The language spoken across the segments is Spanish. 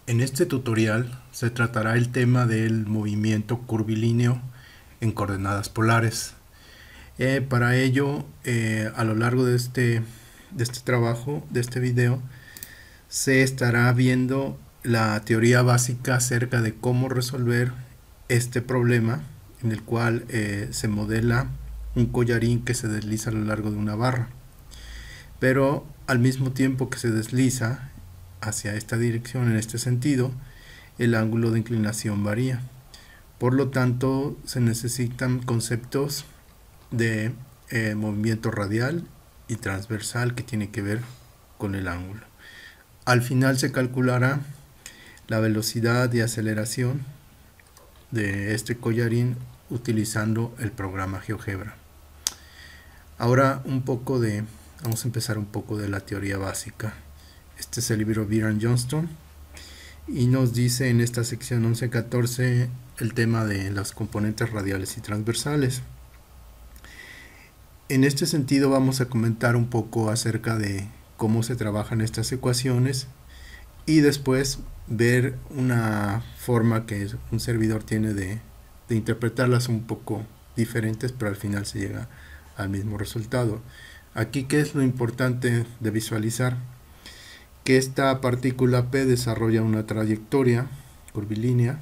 En este tutorial se tratará el tema del movimiento curvilíneo en coordenadas polares. Para ello, a lo largo de este trabajo, de este video, se estará viendo la teoría básica acerca de cómo resolver este problema en el cual se modela un collarín que se desliza a lo largo de una barra. Pero al mismo tiempo que se desliza hacia esta dirección, en este sentido, el ángulo de inclinación varía. Por lo tanto, se necesitan conceptos de movimiento radial y transversal que tiene que ver con el ángulo. Al final se calculará la velocidad y aceleración de este collarín utilizando el programa GeoGebra. Ahora vamos a empezar un poco de la teoría básica. Este es el libro Byron Johnston y nos dice en esta sección 11.14 el tema de las componentes radiales y transversales. En este sentido vamos a comentar un poco acerca de cómo se trabajan estas ecuaciones y después ver una forma que un servidor tiene de interpretarlas un poco diferentes, pero al final se llega al mismo resultado. Aquí, ¿qué es lo importante de visualizar? Que esta partícula P desarrolla una trayectoria curvilínea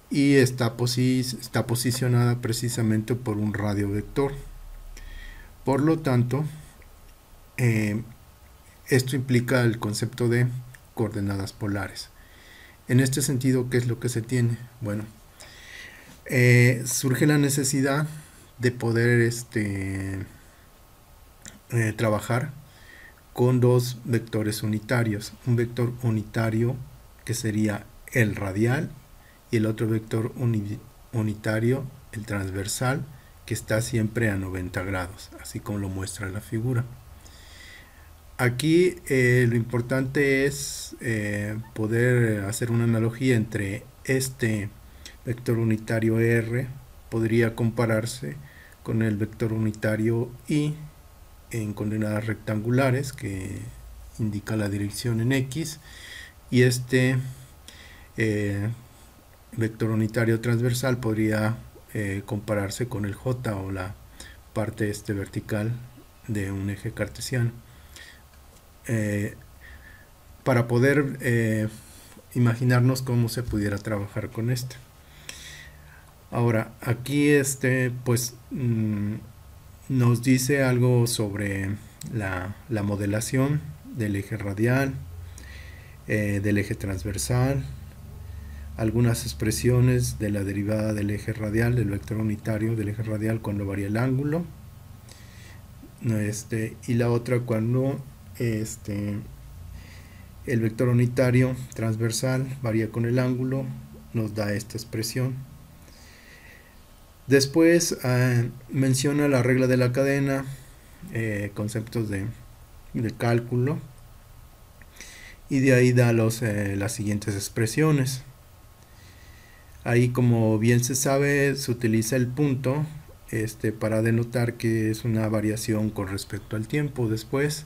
y está posicionada precisamente por un radio vector. Por lo tanto, esto implica el concepto de coordenadas polares. En este sentido, ¿qué es lo que se tiene? Bueno, surge la necesidad de poder trabajar con dos vectores unitarios. Un vector unitario que sería el radial y el otro vector unitario, el transversal, que está siempre a 90 grados, así como lo muestra la figura. Aquí lo importante es poder hacer una analogía entre este vector unitario R, podría compararse con el vector unitario I en coordenadas rectangulares, que indica la dirección en X, y este vector unitario transversal podría compararse con el J, o la parte vertical de un eje cartesiano. Para poder imaginarnos cómo se pudiera trabajar con este. Ahora, aquí pues nos dice algo sobre la modelación del eje radial, del eje transversal, algunas expresiones de la derivada del eje radial, del vector unitario del eje radial cuando varía el ángulo, y la otra cuando el vector unitario transversal varía con el ángulo, nos da esta expresión. Después menciona la regla de la cadena, conceptos de cálculo, y de ahí da las siguientes expresiones. Ahí, como bien se sabe, se utiliza el punto para denotar que es una variación con respecto al tiempo. Después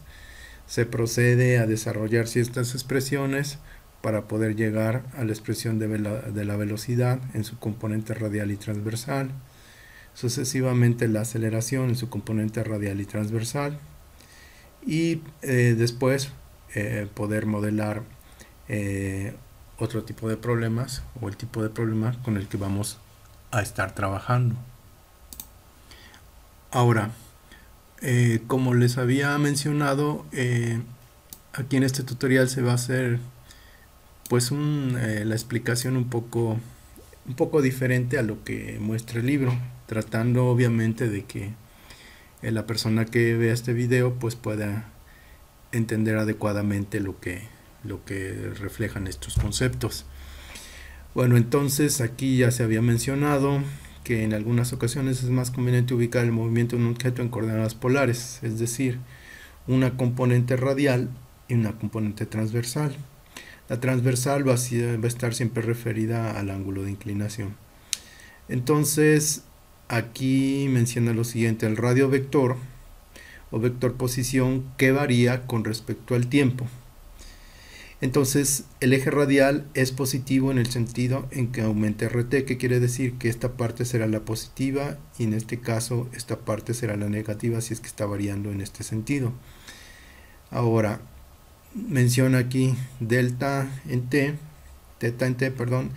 se procede a desarrollar ciertas expresiones para poder llegar a la expresión de la velocidad en su componente radial y transversal, sucesivamente la aceleración en su componente radial y transversal, y después poder modelar otro tipo de problemas, o el tipo de problema con el que vamos a estar trabajando. Ahora, como les había mencionado, aquí en este tutorial se va a hacer pues la explicación un poco diferente a lo que muestra el libro, tratando obviamente de que la persona que vea este video pues pueda entender adecuadamente lo que reflejan estos conceptos. Bueno, entonces aquí ya se había mencionado que en algunas ocasiones es más conveniente ubicar el movimiento de un objeto en coordenadas polares, es decir, una componente radial y una componente transversal. La transversal va a estar siempre referida al ángulo de inclinación. Entonces, aquí menciona lo siguiente: el radio vector o vector posición que varía con respecto al tiempo. Entonces el eje radial es positivo en el sentido en que aumenta RT, que quiere decir que esta parte será la positiva y en este caso esta parte será la negativa si es que está variando en este sentido. Ahora menciona aquí delta en T, teta en T, perdón,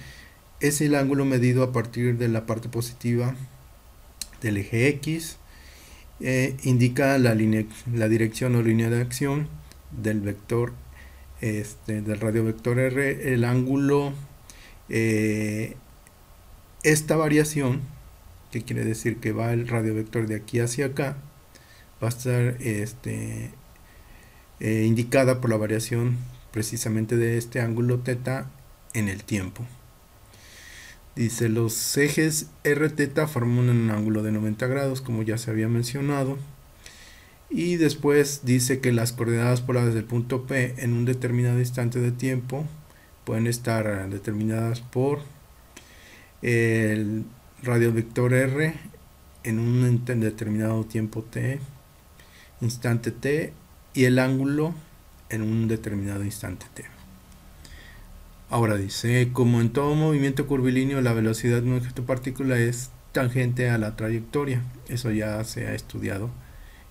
es el ángulo medido a partir de la parte positiva del eje X. Indica la dirección o línea de acción del vector del radio vector R. El ángulo, esta variación, que quiere decir que va el radio vector de aquí hacia acá, va a estar indicada por la variación precisamente de este ángulo teta en el tiempo. Dice, los ejes R teta forman un ángulo de 90 grados, como ya se había mencionado. Y después dice que las coordenadas polares del punto P en un determinado instante de tiempo pueden estar determinadas por el radio vector R en un determinado tiempo T, instante T, y el ángulo en un determinado instante T. Ahora dice, como en todo movimiento curvilíneo, la velocidad de un objeto partícula es tangente a la trayectoria. Eso ya se ha estudiado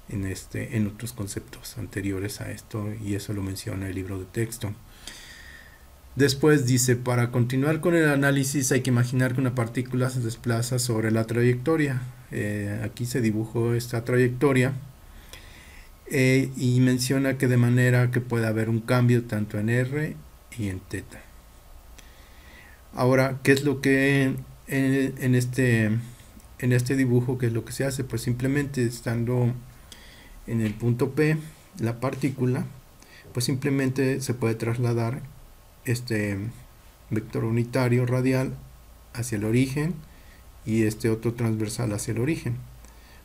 en otros conceptos anteriores a esto, y eso lo menciona el libro de texto. Después dice, para continuar con el análisis hay que imaginar que una partícula se desplaza sobre la trayectoria. Aquí se dibujó esta trayectoria y menciona que de manera que puede haber un cambio tanto en R y en teta. Ahora, ¿qué es lo que en este dibujo, qué es lo que se hace? Pues simplemente estando en el punto P, la partícula, pues simplemente se puede trasladar este vector unitario radial hacia el origen y este otro transversal hacia el origen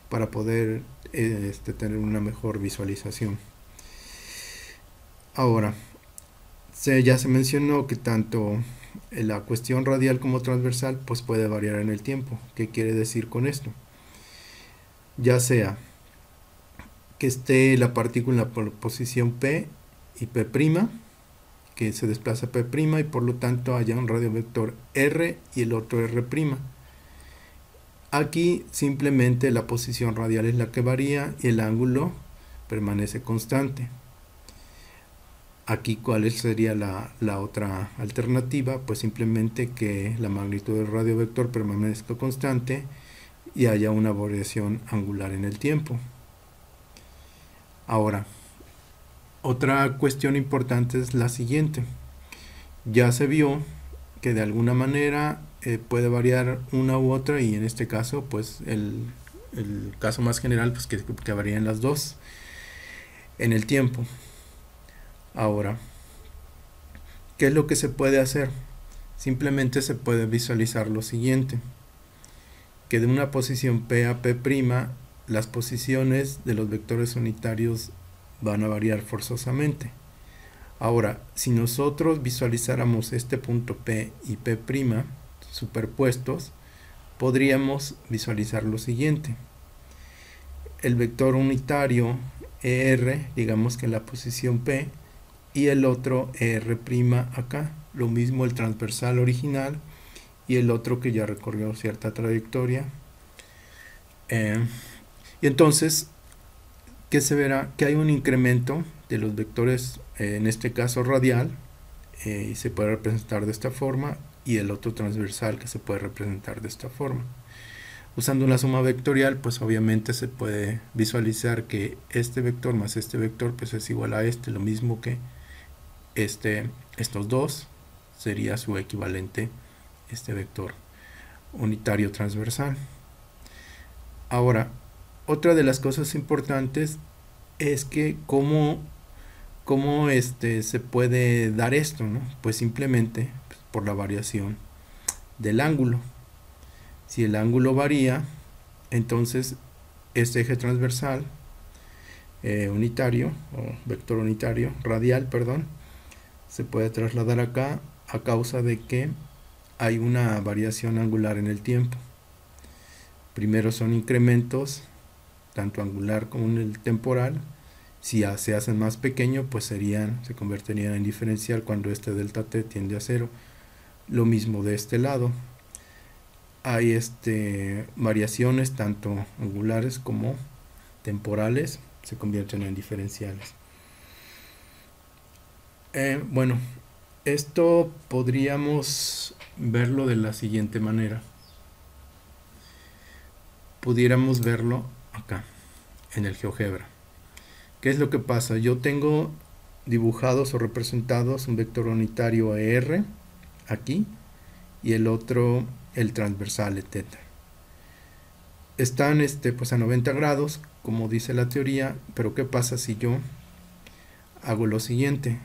para poder tener una mejor visualización. Ahora, ya se mencionó que tanto la cuestión radial como transversal pues puede variar en el tiempo. ¿Qué quiere decir con esto? Ya sea que esté la partícula en la posición P y P', que se desplaza P' y por lo tanto haya un radio vector R y el otro R'. Aquí simplemente la posición radial es la que varía y el ángulo permanece constante. Aquí, ¿cuál sería la otra alternativa? Pues simplemente que la magnitud del radio vector permanezca constante y haya una variación angular en el tiempo. Ahora, otra cuestión importante es la siguiente. Ya se vio que de alguna manera puede variar una u otra, y en este caso, pues el caso más general, pues que varíen las dos en el tiempo. Ahora, ¿qué es lo que se puede hacer? Simplemente se puede visualizar lo siguiente, que de una posición P a P', las posiciones de los vectores unitarios van a variar forzosamente. Ahora, si nosotros visualizáramos este punto P y P' superpuestos, podríamos visualizar lo siguiente. El vector unitario ER, digamos que en la posición P, y el otro ER' acá. Lo mismo el transversal original y el otro que ya recorrió cierta trayectoria. Y entonces, ¿qué se verá? Que hay un incremento de los vectores, en este caso radial, y se puede representar de esta forma, y el otro transversal que se puede representar de esta forma. Usando una suma vectorial, pues obviamente se puede visualizar que este vector más este vector pues es igual a lo mismo que estos dos, sería su equivalente este vector unitario transversal. Ahora, otra de las cosas importantes es que cómo se puede dar esto, ¿no? Pues simplemente por la variación del ángulo. Si el ángulo varía, entonces este eje transversal unitario, o vector unitario, radial, perdón, se puede trasladar acá a causa de que hay una variación angular en el tiempo. Primero son incrementos, tanto angular como en el temporal, Si se hacen más pequeño, pues se convertirían en diferencial cuando este delta t tiende a 0. Lo mismo de este lado. Hay variaciones tanto angulares como temporales, se convierten en diferenciales. Bueno, esto podríamos verlo de la siguiente manera. Pudiéramos verlo acá, en el GeoGebra. ¿Qué es lo que pasa? Yo tengo dibujados o representados un vector unitario ER aquí y el otro el transversal Eθ. Están pues a 90 grados, como dice la teoría, pero ¿qué pasa si yo hago lo siguiente?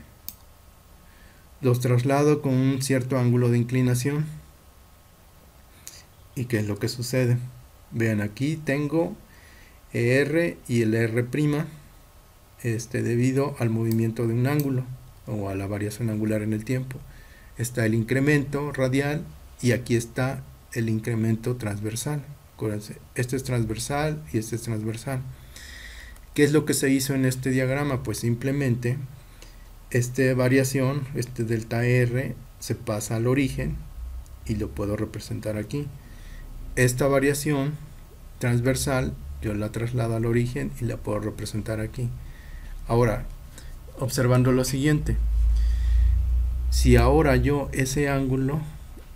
Los traslado con un cierto ángulo de inclinación. ¿Y qué es lo que sucede? Vean, aquí tengo ER y el R', debido al movimiento de un ángulo o a la variación angular en el tiempo. Está el incremento radial y aquí está el incremento transversal. Acuérdense, este es transversal y este es transversal. ¿Qué es lo que se hizo en este diagrama? Pues simplemente esta variación, este delta R, se pasa al origen y lo puedo representar aquí. Esta variación transversal yo la traslado al origen y la puedo representar aquí. Ahora, observando lo siguiente, si ahora yo ese ángulo,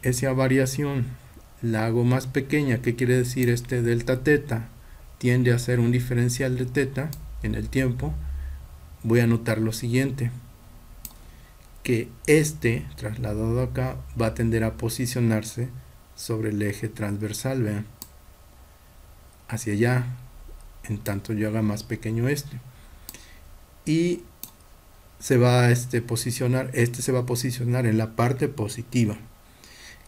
esa variación, la hago más pequeña, ¿qué quiere decir? Este delta teta tiende a ser un diferencial de teta en el tiempo. Voy a notar lo siguiente, que trasladado acá va a tender a posicionarse sobre el eje transversal, vean, hacia allá, en tanto yo haga más pequeño y se va a posicionar, se va a posicionar en la parte positiva.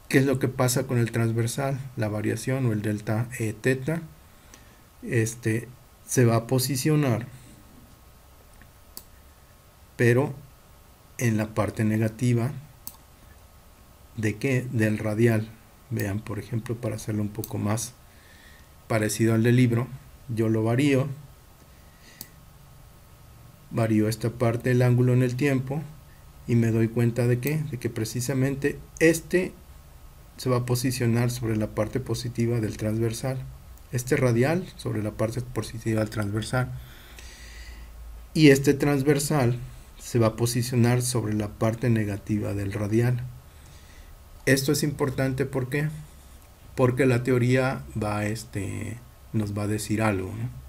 ¿Qué es lo que pasa con el transversal? La variación o el delta teta se va a posicionar, pero en la parte negativa de ¿qué? Del radial. Vean, por ejemplo, para hacerlo un poco más parecido al del libro, yo lo varío esta parte del ángulo en el tiempo y me doy cuenta de que precisamente se va a posicionar sobre la parte positiva del transversal, radial sobre la parte positiva del transversal, y este transversal se va a posicionar sobre la parte negativa del radial. Esto es importante, ¿por qué? Porque la teoría nos va a decir algo, ¿no?